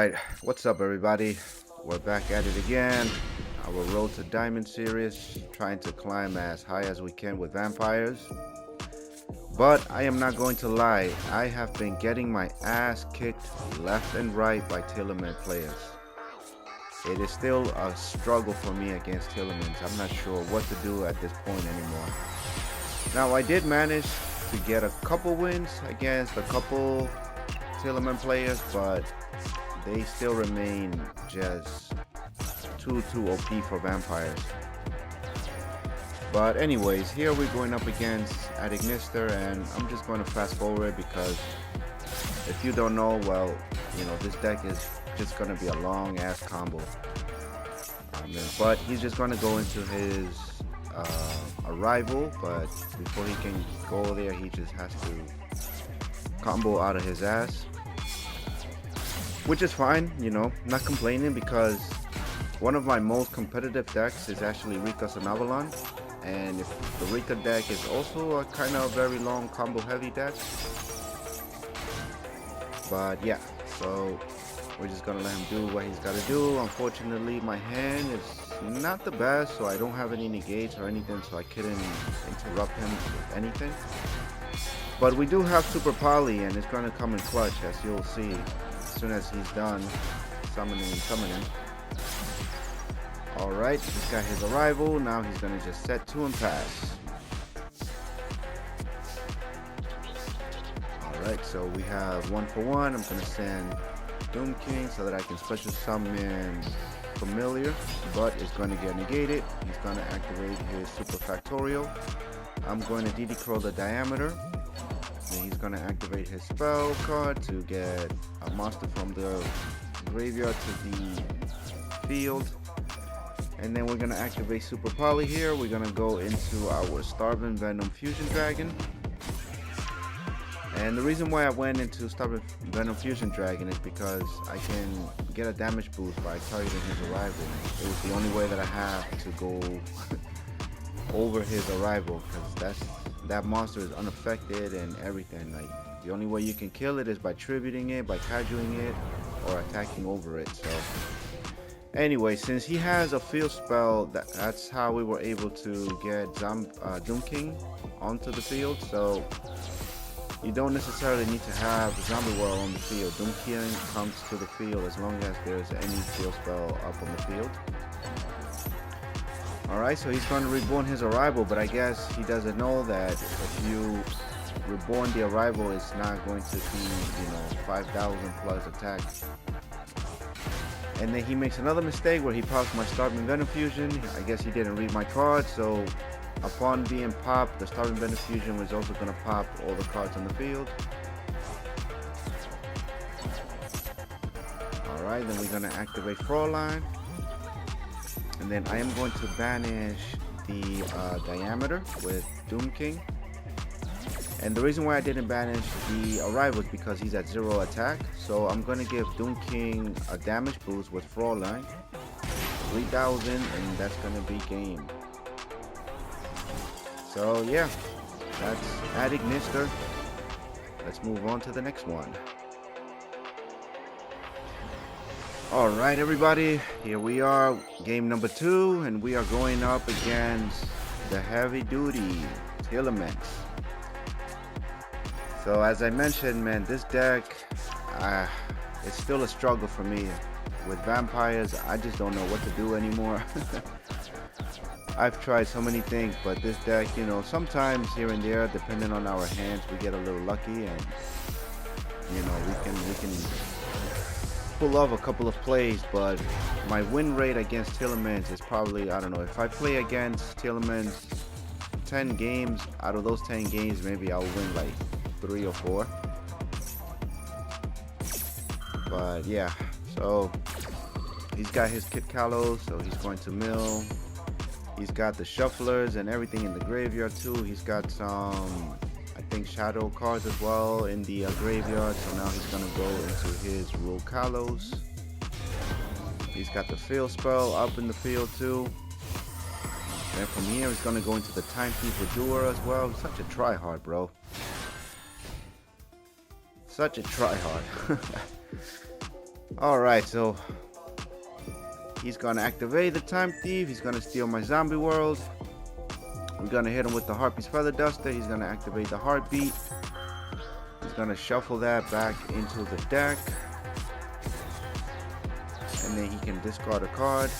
Alright, what's up everybody? We're back at it again. Our Road to Diamond series, trying to climb as high as we can with vampires. But I am not going to lie, I have been getting my ass kicked left and right by Tearlament players. It is still a struggle for me against Tearlaments. I'm not sure what to do at this point anymore. Now I did manage to get a couple wins against a couple Tearlament players, but they still remain just too OP for vampires. But anyways, here we're going up against at Ignister, and I'm just going to fast forward because if you don't know, well, you know, this deck is just going to be a long ass combo. But he's just going to go into his arrival, but before he can go there, he just has to combo out of his ass. Which is fine, you know, not complaining, because one of my most competitive decks is actually Rika's and Avalon. And if the Rika deck is also a kind of very long combo heavy deck. But yeah, so we're just gonna let him do what he's gotta do. Unfortunately, my hand is not the best, so I don't have any negates or anything, so I couldn't interrupt him with anything. But we do have Super Poly, and it's gonna come in clutch, as you'll see as soon as he's done summoning. Alright, he's got his arrival. Now he's gonna just set 2 and pass. Alright, so we have 1 for 1. I'm gonna send Doom King so that I can special summon Familiar, but it's gonna get negated. He's gonna activate his Super Factorial. I'm going to DD Crow the Diameter. And he's gonna activate his spell card to get a monster from the graveyard to the field. And then we're gonna activate Super Poly here. We're gonna go into our Starving Venom Fusion Dragon. And the reason why I went into Starving Venom Fusion Dragon is because I can get a damage boost by targeting his arrival. It was the only way that I have to go over his arrival, because that monster is unaffected and everything. Like, the only way you can kill it is by tributing it, by kajuing it, or attacking over it. So anyway, since he has a field spell, that's how we were able to get Doom King onto the field. So you don't necessarily need to have Zombie World on the field. Doom King comes to the field as long as there's any field spell up on the field. Alright, so he's going to reborn his arrival, but I guess he doesn't know that if you reborn the arrival, it's not going to be, you know, 5,000 plus attack. And then he makes another mistake where he pops my Starving Venom Fusion. I guess he didn't read my card, so upon being popped, the Starving Venom Fusion was also going to pop all the cards on the field. Alright, then we're going to activate Fraulein. And then I am going to banish the Diameter with Doom King. And the reason why I didn't banish the arrival is because he's at 0 attack. So I'm going to give Doom King a damage boost with Fraulein, 3,000, and that's going to be game. So yeah, that's at Ignister. Let's move on to the next one. Alright everybody, here we are, game number 2, and we are going up against the heavy duty Tearlaments. So as I mentioned, man, this deck, it's still a struggle for me. With vampires, I just don't know what to do anymore. I've tried so many things, but this deck, you know, sometimes here and there, depending on our hands, we get a little lucky, and you know, we can pull off a couple of plays. But my win rate against Tearlaments is probably, I don't know, if I play against Tearlaments 10 games, out of those 10 games, maybe I'll win like 3 or 4. But yeah, so he's got his Kit Kalos, so he's going to mill. He's got the shufflers and everything in the graveyard too. He's got some, I think, shadow cards as well in the graveyard. So now he's gonna go into his Rule Kalos. He's got the field spell up in the field too. And from here he's gonna go into the Timekeeper Doer as well. He's such a tryhard, bro. Such a tryhard. Alright, so he's gonna activate the Time Thief. He's gonna steal my zombie world. I'm gonna hit him with the Harpy's Feather Duster. He's gonna activate the Heartbeat. He's gonna shuffle that back into the deck. And then he can discard a card.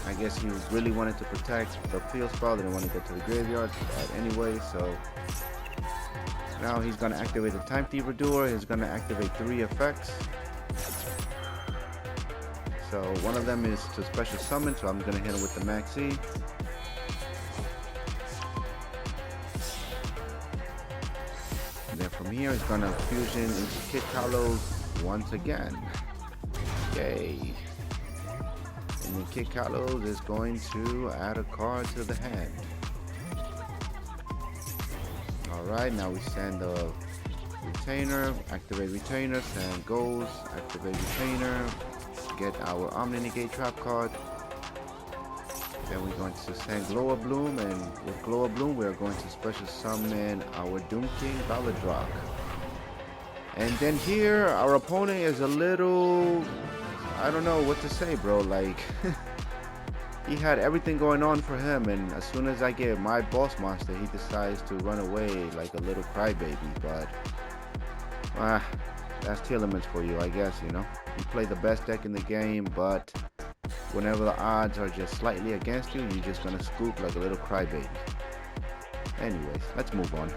I guess he really wanted to protect the field spell. Didn't want to go to the graveyard. But anyway, so now he's gonna activate the Time Thief Redoer. He's gonna activate 3 effects. So one of them is to special summon, so I'm gonna hit him with the Maxi. And then from here, he's gonna fusion into Kid Kalos once again. Yay! And then Kid Kalos is going to add a card to the hand. Alright, now we send a Retainer, activate Retainer, send Goals, activate Retainer, get our Omni Negate Trap card. Then we're going to send Glow Bloom, and with Glow Bloom we're going to special summon our Doom King Baladrock. And then here our opponent is a little, I don't know what to say, bro. Like he had everything going on for him, and as soon as I get my boss monster, he decides to run away like a little crybaby. But that's Tearlaments for you, I guess. You know, you play the best deck in the game, but whenever the odds are just slightly against you, you're just gonna scoop like a little crybaby. Anyways, let's move on.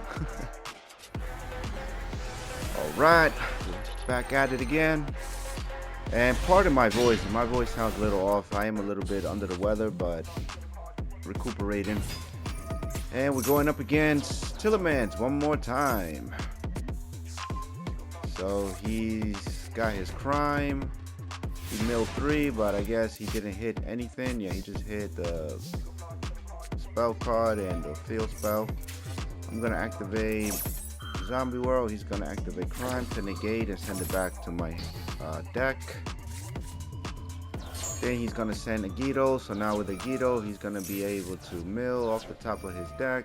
Alright, back at it again. And pardon my voice sounds a little off. I am a little bit under the weather, but recuperating. And we're going up against Tearlaments one more time. So he's got his Crime. He milled 3, but I guess he didn't hit anything. Yeah, he just hit the spell card and the field spell. I'm gonna activate Zombie World. He's gonna activate Crime to negate and send it back to my deck. Then he's gonna send a Guido. So now with the Guido, he's gonna be able to mill off the top of his deck.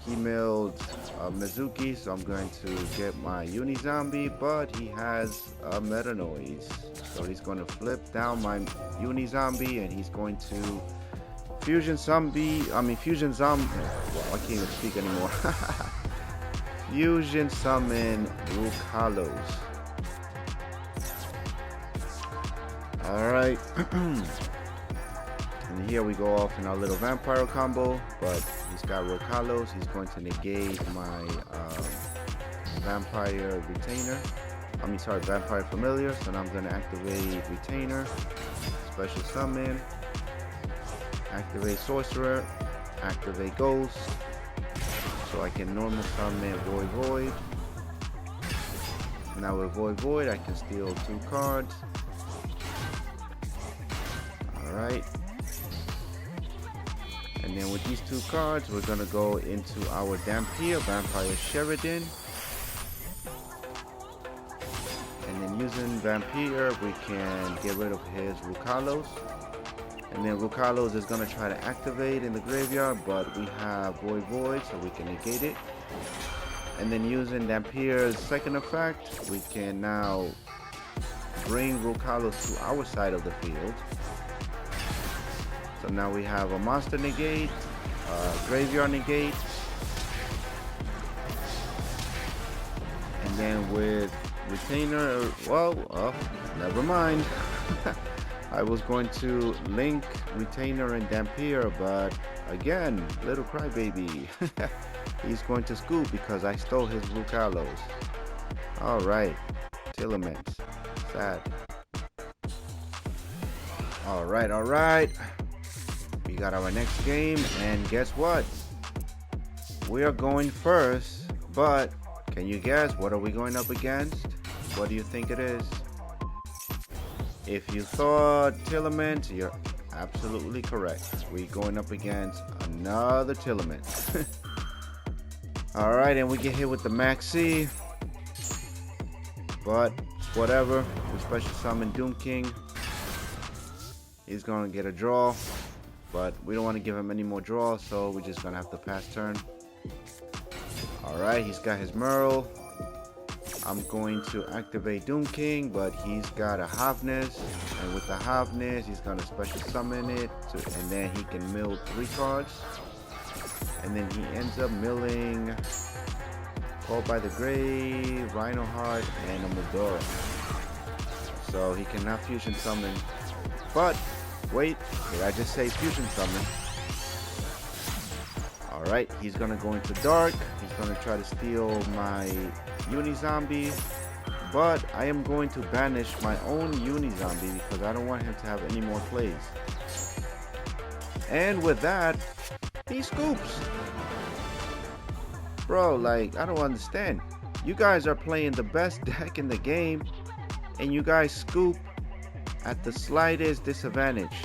He milled Mizuki, so I'm going to get my Uni Zombie, but he has a Meta Noise. So he's going to flip down my Uni Zombie, and he's going to Fusion Zombie. Well, I can't even speak anymore. Fusion Summon Rukalos. Alright. And here we go off in our little vampire combo, but he's got Rukalos. He's going to negate my vampire retainer. Vampire familiar. So now I'm going to activate Retainer, special summon, activate Sorcerer, activate Ghost, so I can normal summon Void. Now with Void, I can steal 2 cards. Alright. And then with these 2 cards, we're going to go into our Dhampir, Vampire Sheridan. And then using Vampire, we can get rid of his Rukalos. And then Rukalos is going to try to activate in the graveyard, but we have Void, so we can negate it. And then using Dhampir's second effect, we can now bring Rukalos to our side of the field. So now we have a monster negate, graveyard negate, and then with Retainer, never mind. I was going to link Retainer and Dhampir, but again, little crybaby. He's going to scoop because I stole his Rukalos. Alright, Tearlaments, sad. Alright. We got our next game, and guess what? We are going first, but can you guess what are we going up against? What do you think it is? If you thought Tearlament, you're absolutely correct. We're going up against another Tearlament. Alright, and we get hit with the Maxi, but whatever. We special summon Doom King. He's gonna get a draw, but we don't want to give him any more draw, so we're just gonna have to pass turn. Alright, he's got his Merle. I'm going to activate Doom King, but he's got a Hafness, and with the Hafness, he's gonna special summon it, and then he can mill 3 cards, and then he ends up milling Called by the Grave, Rhino Heart, and a Medora. So he cannot fusion summon, but wait, did I just say fusion summon? Alright, he's gonna go into Dark, he's gonna try to steal my Uni-Zombie, but I am going to banish my own Uni-Zombie because I don't want him to have any more plays. And with that, he scoops. Bro, like, I don't understand. You guys are playing the best deck in the game, and you guys scoop at the slightest disadvantage.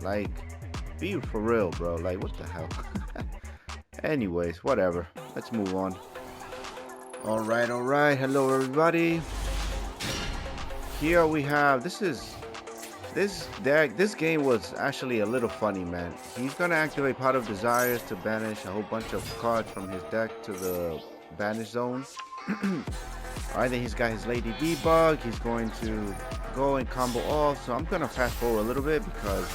Like, be for real, bro. Like, what the hell? Anyways, whatever. Let's move on. Alright. Hello, everybody. Here we have, this deck, this game was actually a little funny, man. He's gonna activate Pot of Desires to banish a whole bunch of cards from his deck to the banish zone. Alright, then he's got his Lady V-Bug. He's going to go and combo off. So I'm gonna fast forward a little bit because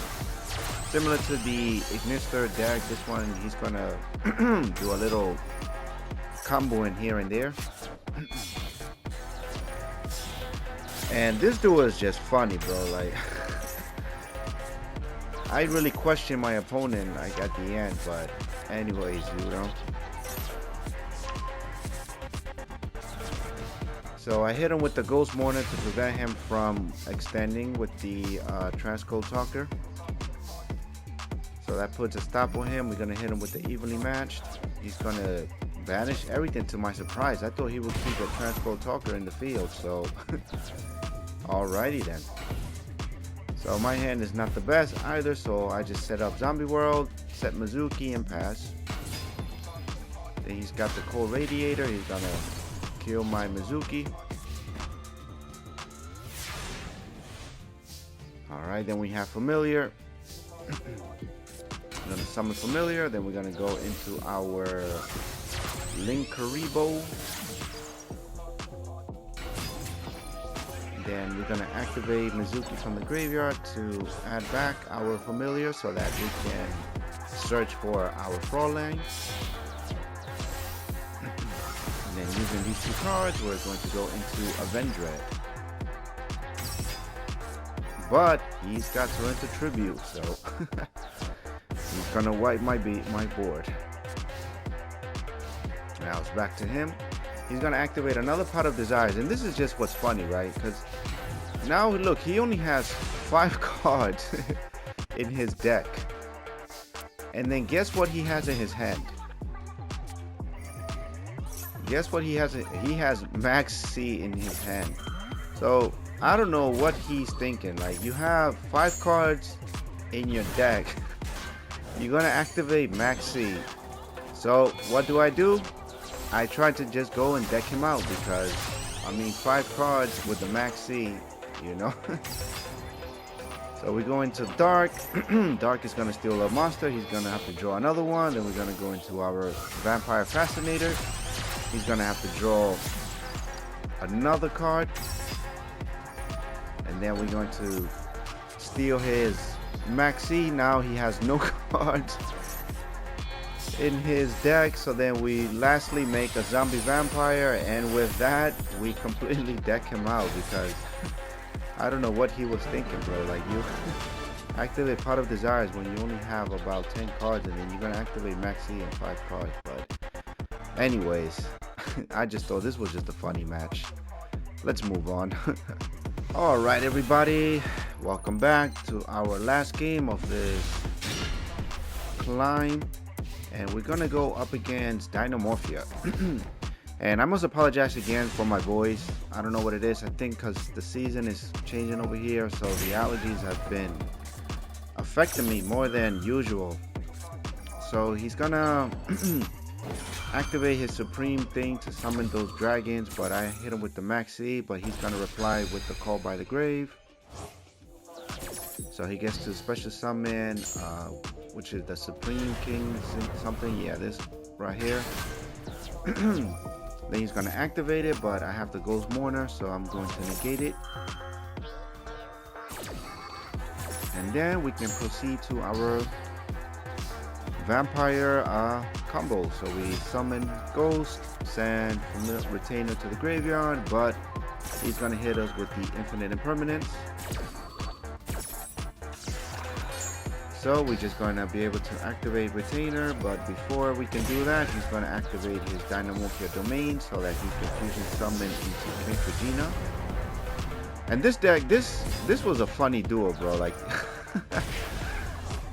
similar to the Ignister deck, this one he's gonna do a little combo in here and there. And this duel is just funny, bro. Like, I really question my opponent like at the end, but anyways, you know. So I hit him with the Ghost Mourner to prevent him from extending with the Transcode Talker. So that puts a stop on him. We're gonna hit him with the Evenly Matched. He's gonna banish everything to my surprise. I thought he would keep a Transcode Talker in the field, so alrighty then. So my hand is not the best either, so I just set up Zombie World, set Mizuki, and pass. Then he's got the Cold Radiator. He's gonna kill my Mizuki. Alright, then we have Familiar. We're gonna summon Familiar, then we're gonna go into our Linkaribo. Then we're gonna activate Mizuki from the graveyard to add back our Familiar so that we can search for our Fraulein. And then using these 2 cards, we're going to go into Avendred. But he's got to enter Tribute, so he's gonna wipe my board. Now it's back to him. He's gonna activate another Pot of Desires, and this is just what's funny, right? Because now look, he only has 5 cards in his deck, and then guess what he has in his hand? Guess what he has? He has Max C in his hand. So I don't know what he's thinking. Like, you have 5 cards in your deck. You're gonna activate Max C. So what do? I tried to just go and deck him out because, I mean, 5 cards with the Max C, you know. So we go into Dark. Dark is gonna steal a monster. He's gonna have to draw another one. Then we're gonna go into our Vampire Fascinator. He's gonna have to draw another card. And then we're going to steal his Maxi. Now he has no cards in his deck. So then we lastly make a Zombie Vampire, and with that we completely deck him out because I don't know what he was thinking, bro. Like, you activate Pot of Desires when you only have about 10 cards, and then you're gonna activate Maxi and 5 cards. But anyways, I just thought this was just a funny match. Let's move on. Alright, everybody, welcome back to our last game of this climb, and we're gonna go up against Dinomorphia. And I must apologize again for my voice. I don't know what it is. I think because the season is changing over here, so the allergies have been affecting me more than usual. So he's gonna activate his Supreme thing to summon those dragons, but I hit him with the Maxi, but he's gonna reply with the Call by the Grave. So he gets to special summon, which is the Supreme King something. Yeah, this right here. Then he's going to activate it, but I have the Ghost Mourner, so I'm going to negate it. And then we can proceed to our vampire combo. So we summon Ghost, send Retainer to the graveyard, but he's going to hit us with the Infinite Impermanence. So we're just going to be able to activate Retainer, but before we can do that, he's going to activate his Dinomorphia domain so that he can fusion summon into Neutrogena. And this deck, this was a funny duel, bro. Like,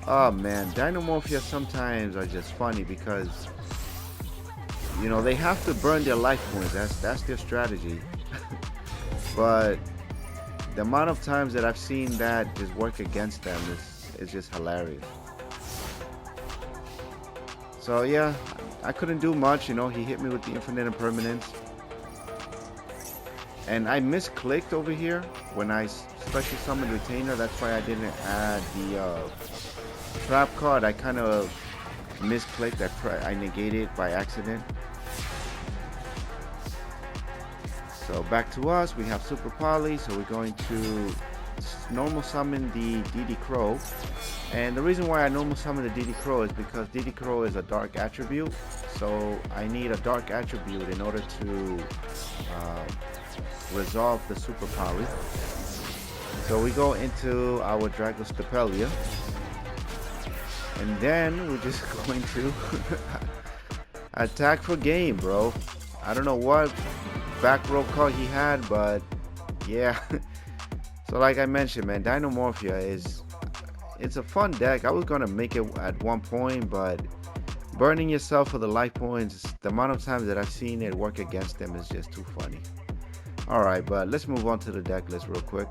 oh man, Dinomorphia sometimes are just funny because, you know, they have to burn their life points. That's their strategy. But the amount of times that I've seen that just work against them is just hilarious. So yeah, I couldn't do much. You know, he hit me with the Infinite Impermanence. And I misclicked over here when I special summoned Retainer. That's why I didn't add the trap card. I kind of misclicked. I negated it by accident. So back to us. We have Super Poly. So we're going to normal summon the DD Crow. And the reason why I normal summon the DD Crow is because DD Crow is a dark attribute. So I need a dark attribute in order to resolve the Super Poly. So we go into our Dragostapelia, and then we're just going to attack for game, bro. I don't know what back row card he had, but yeah. So like I mentioned, man, Dinomorphia it's a fun deck. I was gonna make it at one point, but burning yourself for the life points, the amount of times that I've seen it work against them is just too funny. Alright, but let's move on to the deck list real quick.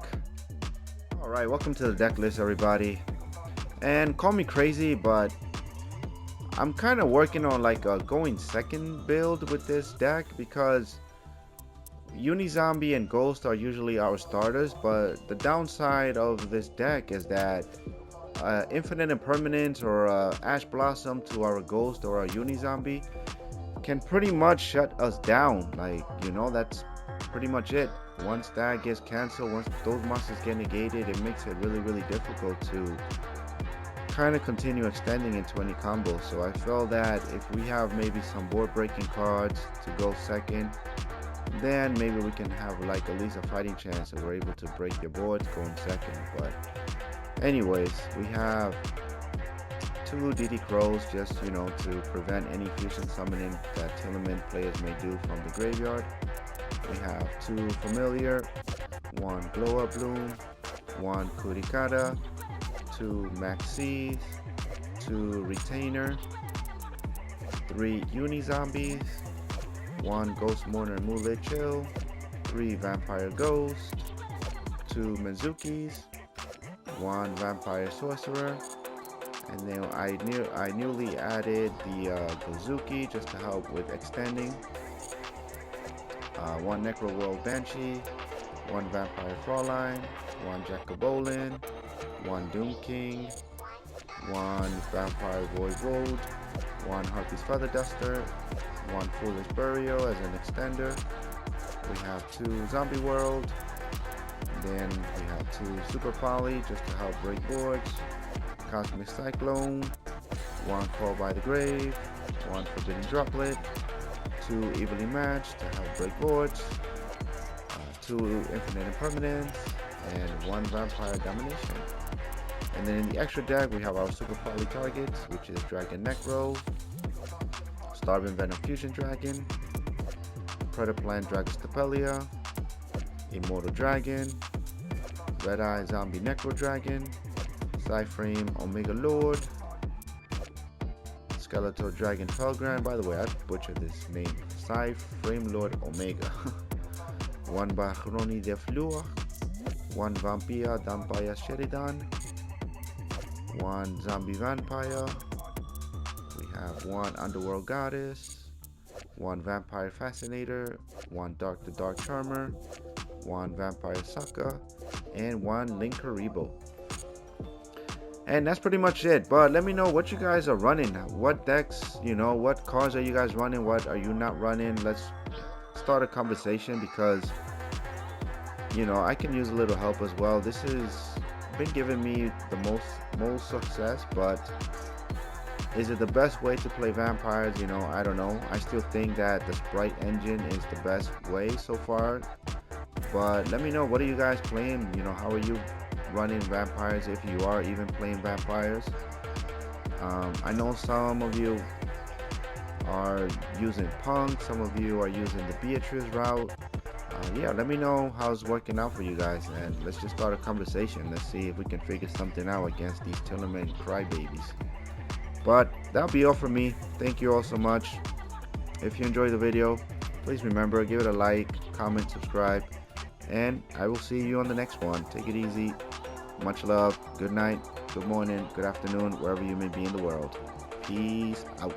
Alright, welcome to the deck list, everybody. And call me crazy, but I'm kind of working on like a going second build with this deck because Unizombie and Ghost are usually our starters, but the downside of this deck is that Infinite Impermanence or Ash Blossom to our Ghost or our Unizombie can pretty much shut us down. Like, you know, that's pretty much it. Once that gets cancelled, once those monsters get negated, it makes it really difficult to kind of continue extending into any combos. So I felt that if we have maybe some board breaking cards to go second, then maybe we can have like at least a fighting chance that we're able to break their boards going second. But anyways, we have two DD Crows just, you know, to prevent any fusion summoning that Tearlament players may do from the graveyard. We have two Familiar, one Glow Up Bloom, one Kurikata, two Maxis, two Retainer, three Unizombies, one Ghost Mourner Moonlit Chill, three Vampire Ghost, two Menzukis, one Vampire Sorcerer, and then I newly added the Gozuki just to help with extending. One Necro World Banshee, one Vampire Fraulein, one Jacobolin, one Doom King, one Vampire Voivode, one Harpy's Feather Duster, one Foolish Burial as an extender. We have two Zombie World, then we have two Super Poly just to help break boards, Cosmic Cyclone, one Call by the Grave, one Forbidden Droplet, two Evilly Matched to help break boards, two Infinite Impermanence, and one Vampire Domination. And then in the extra deck we have our Super Poly targets, which is Dragon Necro, Starving Venom Fusion Dragon, Predaplant Dragostapelia, Immortal Dragon, Red Eye Zombie Necro Dragon, Psyframe Omega Lord, Skeletal Dragon Felgran. By the way, I butchered this name. Psyframe Lord Omega. One Bachroni de Fleur, one Vampire Dampire Sheridan, one Zombie Vampire. We have one Underworld Goddess, one Vampire Fascinator, one Dark the Dark Charmer, one Vampire Sucker, and one Linkaribo. And that's pretty much it. But let me know what you guys are running. What decks, you know, what cards are you guys running? What are you not running? Let's start a conversation because, you know, I can use a little help as well. This has been giving me the most success, but is it the best way to play vampires? You know, I don't know. I still think that the sprite engine is the best way so far. But let me know, what are you guys playing? You know, how are you running vampires, if you are even playing vampires? I know some of you are using Punk, some of you are using the Beatrice route. Yeah, let me know how it's working out for you guys, and let's just start a conversation. Let's see if we can figure something out against these Tearlament crybabies. But that'll be all from me. Thank you all so much. If you enjoyed the video, please remember, give it a like, comment, subscribe, and I will see you on the next one. Take it easy. Much love. Good night, good morning, good afternoon, wherever you may be in the world. Peace out.